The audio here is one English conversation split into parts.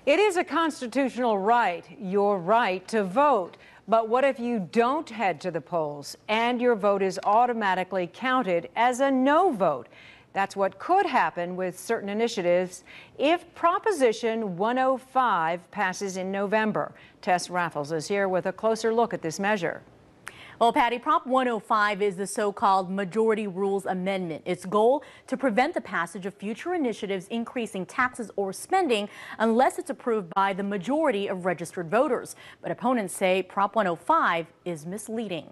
It is a constitutional right, your right to vote. But what if you don't head to the polls and your vote is automatically counted as a no vote? That's what could happen with certain initiatives if Proposition 105 passes in November. Tess Raffles is here with a closer look at this measure. Well, Patty, Prop 105 is the so-called Majority Rules Amendment. Its goal to prevent the passage of future initiatives increasing taxes or spending unless it's approved by the majority of registered voters. But opponents say Prop 105 is misleading.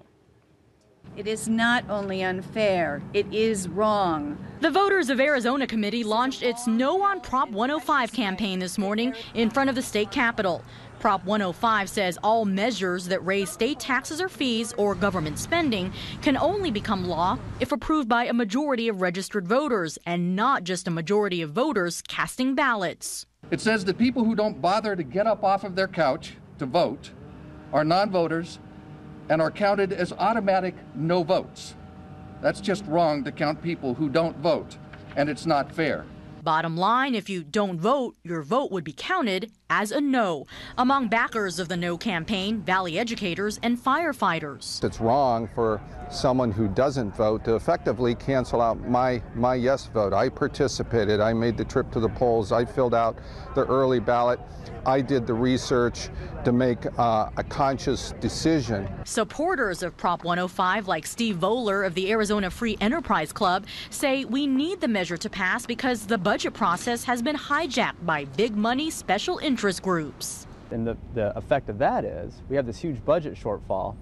It is not only unfair, it is wrong. The Voters of Arizona Committee launched its No on Prop 105 campaign this morning in front of the state capitol. Prop 105 says all measures that raise state taxes or fees or government spending can only become law if approved by a majority of registered voters and not just a majority of voters casting ballots. It says that people who don't bother to get up off of their couch to vote are non-voters and are counted as automatic no votes. That's just wrong to count people who don't vote, and it's not fair. Bottom line, if you don't vote, your vote would be counted as a no. Among backers of the No campaign, Valley educators and firefighters. It's wrong for someone who doesn't vote to effectively cancel out my yes vote. I participated. I made the trip to the polls. I filled out the early ballot. I did the research to make a conscious decision. Supporters of Prop 105, like Steve Voeller of the Arizona Free Enterprise Club, say we need the measure to pass because the budget process has been hijacked by big money special interest groups. And the effect of that is we have this huge budget shortfall,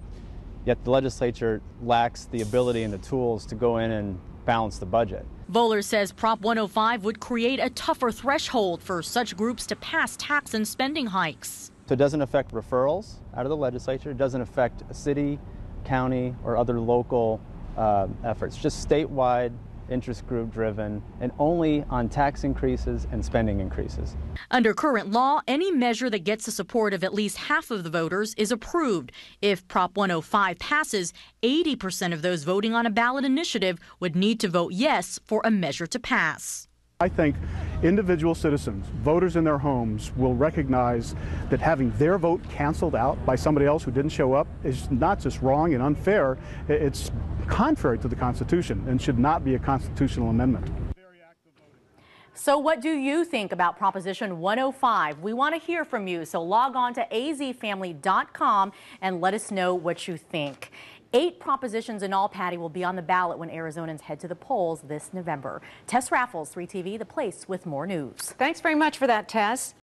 yet the legislature lacks the ability and the tools to go in and balance the budget. Voeller says Prop 105 would create a tougher threshold for such groups to pass tax and spending hikes. So it doesn't affect referrals out of the legislature. It doesn't affect a city, county, or other local efforts. Just statewide, interest group driven, and only on tax increases and spending increases. Under current law, any measure that gets the support of at least half of the voters is approved. If Prop 105 passes, 80% of those voting on a ballot initiative would need to vote yes for a measure to pass. I think individual citizens, voters in their homes, will recognize that having their vote canceled out by somebody else who didn't show up is not just wrong and unfair, it's contrary to the Constitution and should not be a constitutional amendment. So what do you think about Proposition 105? We want to hear from you, so log on to azfamily.com and let us know what you think. 8 propositions in all, Patty, will be on the ballot when Arizonans head to the polls this November. Tess Raffles, 3TV, The Place with more news. Thanks very much for that, Tess.